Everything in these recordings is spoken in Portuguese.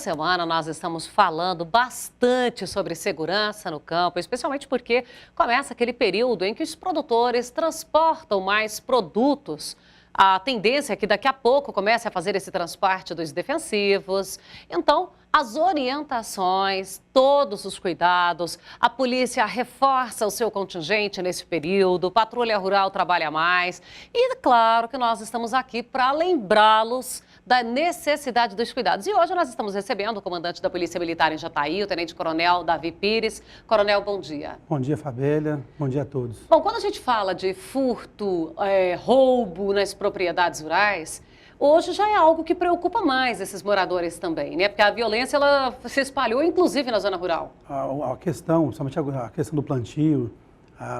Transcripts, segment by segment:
semana nós estamos falando bastante sobre segurança no campo, especialmente porque começa aquele período em que os produtores transportam mais produtos. A tendência é que daqui a pouco comece a fazer esse transporte dos defensivos. Então, as orientações, todos os cuidados, a polícia reforça o seu contingente nesse período, patrulha rural trabalha mais. E claro que nós estamos aqui para lembrá-los da necessidade dos cuidados. E hoje nós estamos recebendo o comandante da Polícia Militar em Jataí, o tenente-coronel Davi Pires. Coronel, bom dia. Bom dia, Fabélia. Bom dia a todos. Bom, quando a gente fala de furto, roubo nas propriedades rurais, hoje já é algo que preocupa mais esses moradores também, né? Porque a violência ela se espalhou, inclusive, na zona rural. A questão, principalmente a questão do plantio,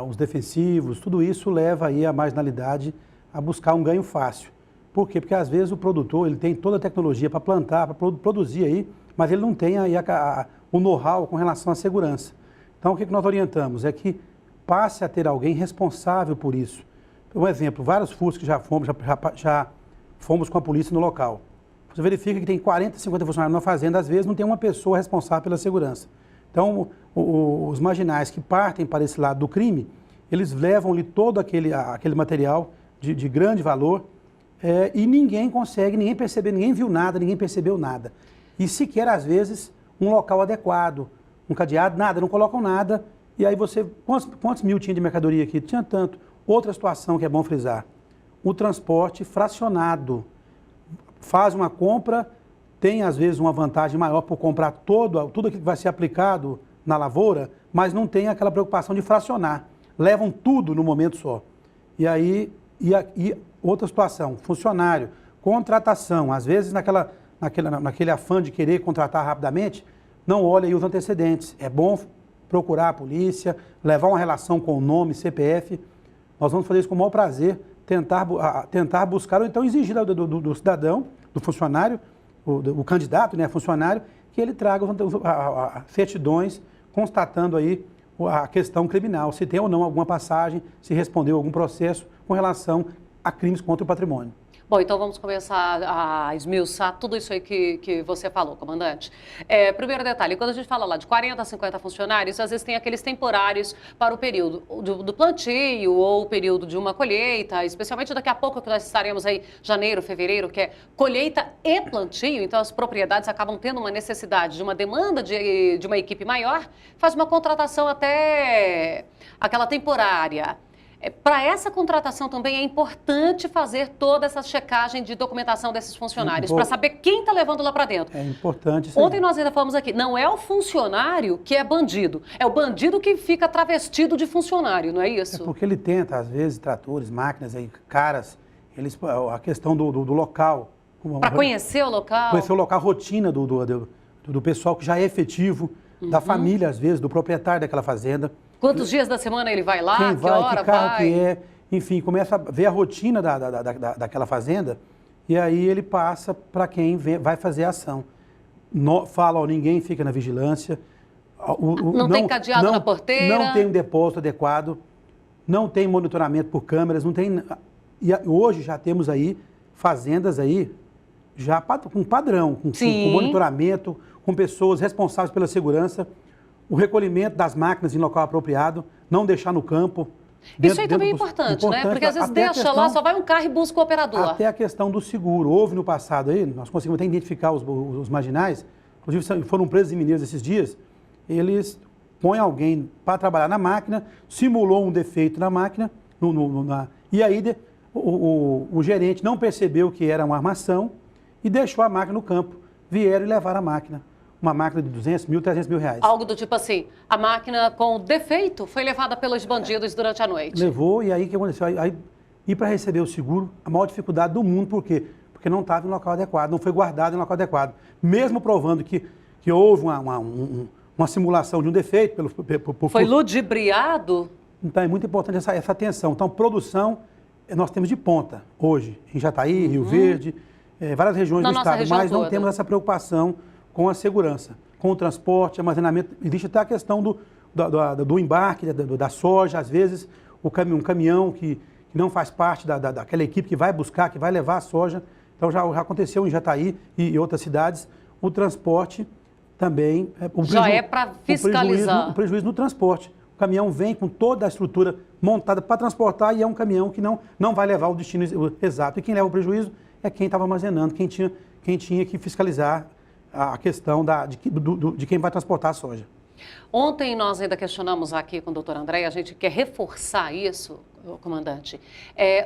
os defensivos, tudo isso leva aí a marginalidade a buscar um ganho fácil. Por quê? Porque às vezes o produtor ele tem toda a tecnologia para plantar, para produzir aí, mas ele não tem aí o know-how com relação à segurança. Então o que nós orientamos é que passe a ter alguém responsável por isso. Um exemplo, vários furtos que já fomos com a polícia no local. Você verifica que tem 40, 50 funcionários na fazenda, às vezes não tem uma pessoa responsável pela segurança. Então, os marginais que partem para esse lado do crime, eles levam-lhe todo aquele material de grande valor e ninguém consegue, ninguém percebeu, ninguém viu nada, ninguém percebeu nada. E sequer, às vezes, um local adequado, um cadeado, nada, não colocam nada. E aí você, quantos mil tinha de mercadoria aqui? Tinha tanto. Outra situação que é bom frisar, o transporte fracionado. Faz uma compra, tem às vezes uma vantagem maior por comprar tudo aquilo que vai ser aplicado na lavoura, mas não tem aquela preocupação de fracionar. Levam tudo no momento só. E aí, outra situação, funcionário, contratação, às vezes naquele afã de querer contratar rapidamente, não olha aí os antecedentes. É bom procurar a polícia, levar uma relação com o nome, CPF. Nós vamos fazer isso com o maior prazer, tentar buscar ou então exigir do cidadão, do funcionário, o candidato, né, funcionário, que ele traga certidões constatando aí a questão criminal, se tem ou não alguma passagem, se respondeu algum processo com relação a crimes contra o patrimônio. Bom, então vamos começar a esmiuçar tudo isso aí que você falou, comandante. Primeiro detalhe, quando a gente fala lá de 40 a 50 funcionários, às vezes tem aqueles temporários para o período do plantio ou o período de uma colheita, especialmente daqui a pouco que nós estaremos aí, janeiro, fevereiro, que é colheita e plantio, então as propriedades acabam tendo uma necessidade de uma demanda de uma equipe maior, faz uma contratação até aquela temporária. Para essa contratação também é importante fazer toda essa checagem de documentação desses funcionários, para saber quem está levando lá para dentro. É importante isso. Ontem nós ainda falamos aqui, não é o funcionário que é bandido, é o bandido que fica travestido de funcionário, não é isso? É porque ele tenta, às vezes, tratores, máquinas, aí, caras, a questão do local. Para conhecer o local? Conhecer o local, a rotina do pessoal que já é efetivo, da família, às vezes, do proprietário daquela fazenda. Quantos dias da semana ele vai lá? Quem vai, que hora que carro vai? que é, enfim, começa a ver a rotina daquela fazenda e aí ele passa para quem vai fazer a ação. Fala, ninguém fica na vigilância. Não tem cadeado na porteira? Não tem um depósito adequado, não tem monitoramento por câmeras, não tem... E hoje já temos aí fazendas aí já com padrão, com monitoramento, com pessoas responsáveis pela segurança, o recolhimento das máquinas em local apropriado, não deixar no campo. Isso aí também é importante, né? Porque às vezes deixa lá, só vai um carro e busca o operador. Até a questão do seguro. Houve no passado aí, nós conseguimos até identificar os marginais, inclusive foram presos em Mineiros esses dias, eles põem alguém para trabalhar na máquina, simulou um defeito na máquina, e aí o gerente não percebeu que era uma armação e deixou a máquina no campo. Vieram e levaram a máquina. Uma máquina de 200 mil, 300 mil reais. Algo do tipo assim, a máquina com defeito foi levada pelos bandidos durante a noite. Levou, e aí o que aconteceu? E para receber o seguro, a maior dificuldade do mundo, por quê? Porque não estava em local adequado, não foi guardado em local adequado. Mesmo provando que houve uma simulação de um defeito. Foi ludibriado? Então é muito importante essa atenção. Então, produção, nós temos de ponta hoje, em Jataí, Rio Verde, várias regiões do estado, mas não temos essa preocupação com a segurança, com o transporte, armazenamento. Existe até a questão do embarque, da soja, às vezes um caminhão que não faz parte daquela equipe que vai buscar, que vai levar a soja. Então já aconteceu em Jataí e outras cidades, o transporte também... Já é para fiscalizar. O prejuízo no transporte. O caminhão vem com toda a estrutura montada para transportar e é um caminhão que não vai levar o destino exato. E quem leva o prejuízo é quem estava armazenando, quem tinha que fiscalizar a questão de quem vai transportar a soja. Ontem nós ainda questionamos aqui com o doutor André, a gente quer reforçar isso, comandante.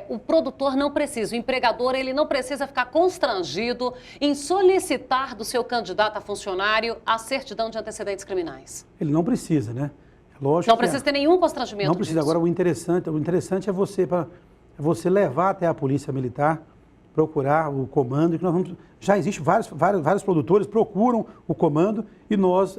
O produtor não precisa, o empregador ele não precisa ficar constrangido em solicitar do seu candidato a funcionário a certidão de antecedentes criminais. Ele não precisa, né? Lógico não precisa ter nenhum constrangimento Não precisa. disso. Agora, o interessante é você levar até a Polícia Militar, procurar o comando. Já existe vários produtores procuram o comando e nós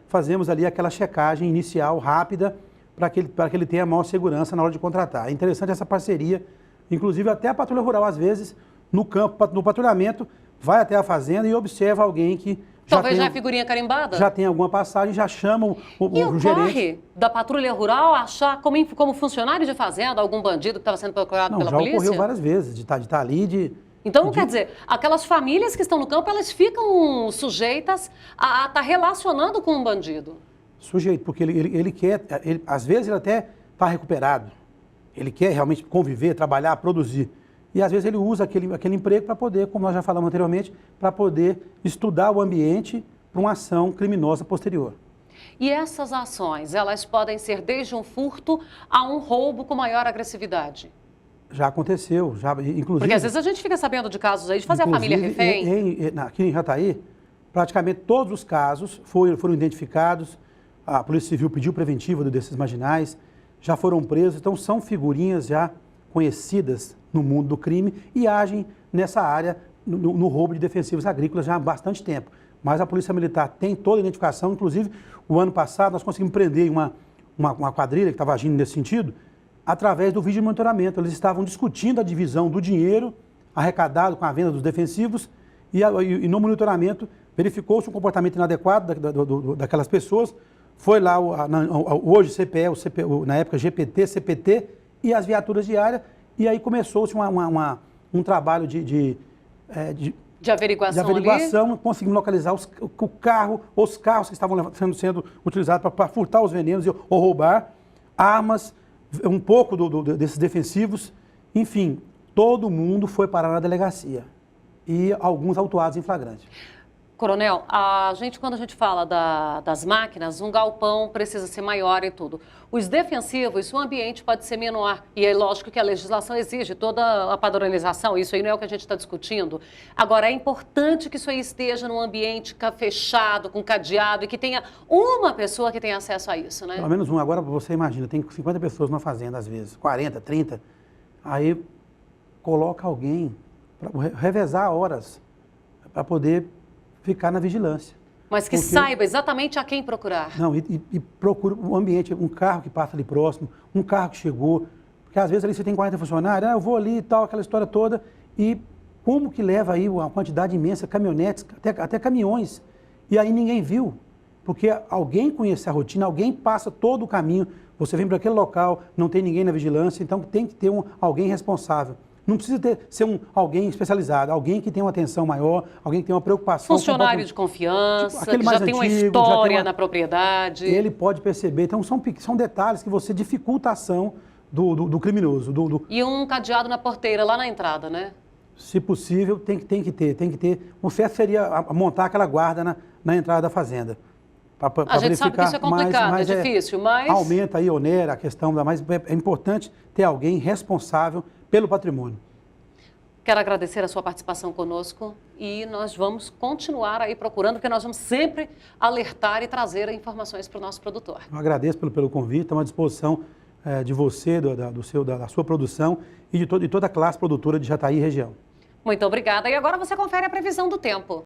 fazemos ali aquela checagem inicial rápida para que ele tenha maior segurança na hora de contratar. É interessante essa parceria, inclusive até a Patrulha Rural, às vezes, no campo, no patrulhamento, vai até a fazenda e observa alguém que talvez já é figurinha carimbada? Já tem alguma passagem, já chama o gerente. E da Patrulha Rural achar como funcionário de fazenda algum bandido que estava sendo procurado pela polícia? Já ocorreu várias vezes, de estar ali, Então, quer dizer, aquelas famílias que estão no campo, elas ficam sujeitas a estar relacionando com um bandido. Sujeito, porque ele quer, às vezes ele até está recuperado, ele quer realmente conviver, trabalhar, produzir. E às vezes ele usa aquele emprego para poder, como nós já falamos anteriormente, para poder estudar o ambiente para uma ação criminosa posterior. E essas ações, elas podem ser desde um furto a um roubo com maior agressividade? Já aconteceu, inclusive... Porque às vezes a gente fica sabendo de casos aí de fazer a família refém. Aqui em Jataí, praticamente todos os casos foram identificados, a Polícia Civil pediu preventiva desses marginais, já foram presos, então são figurinhas já conhecidas no mundo do crime e agem nessa área, no roubo de defensivos agrícolas já há bastante tempo. Mas a Polícia Militar tem toda a identificação, inclusive o ano passado nós conseguimos prender uma quadrilha que estava agindo nesse sentido, através do vídeo de monitoramento. Eles estavam discutindo a divisão do dinheiro arrecadado com a venda dos defensivos e no monitoramento verificou-se um comportamento inadequado daquelas pessoas. Foi lá hoje CPE, na época GPT, CPT e as viaturas diárias e aí começou-se um trabalho de averiguação, conseguimos localizar os carros que estavam sendo utilizados para furtar os venenos ou roubar, armas, um pouco desses defensivos, enfim, todo mundo foi parar na delegacia e alguns autuados em flagrante. Coronel, quando a gente fala das máquinas, um galpão precisa ser maior e tudo. Os defensivos, o ambiente pode ser menor. E é lógico que a legislação exige toda a padronização, isso aí não é o que a gente está discutindo. Agora, é importante que isso aí esteja num ambiente fechado, com cadeado, e que tenha uma pessoa que tenha acesso a isso, né? Pelo menos um. Agora, você imagina, tem 50 pessoas numa fazenda, às vezes, 40, 30. Aí, coloca alguém para revezar horas para poder ficar na vigilância. Mas que saiba exatamente a quem procurar. Não, e procura o ambiente, um carro que passa ali próximo, um carro que chegou, porque às vezes ali você tem 40 funcionários, eu vou ali e tal, aquela história toda, e como que leva aí uma quantidade imensa, caminhonetes, até caminhões, e aí ninguém viu, porque alguém conhece a rotina, alguém passa todo o caminho, você vem para aquele local, não tem ninguém na vigilância, então tem que ter alguém responsável. Não precisa ser alguém especializado, alguém que tenha uma atenção maior, alguém que tenha uma preocupação. Funcionário de confiança, que já tem uma história na propriedade. Ele pode perceber. Então, são detalhes que você dificulta a ação do criminoso. E um cadeado na porteira, lá na entrada, né? Se possível, tem que ter. O certo seria montar aquela guarda na entrada da fazenda. A gente sabe que isso é complicado, é difícil, mas... Aumenta aí, onera a questão, mas é importante ter alguém responsável pelo patrimônio. Quero agradecer a sua participação conosco e nós vamos continuar aí procurando, porque nós vamos sempre alertar e trazer informações para o nosso produtor. Eu agradeço pelo convite, estamos à disposição de você, da sua produção e de toda a classe produtora de Jataí e região. Muito obrigada. E agora você confere a previsão do tempo.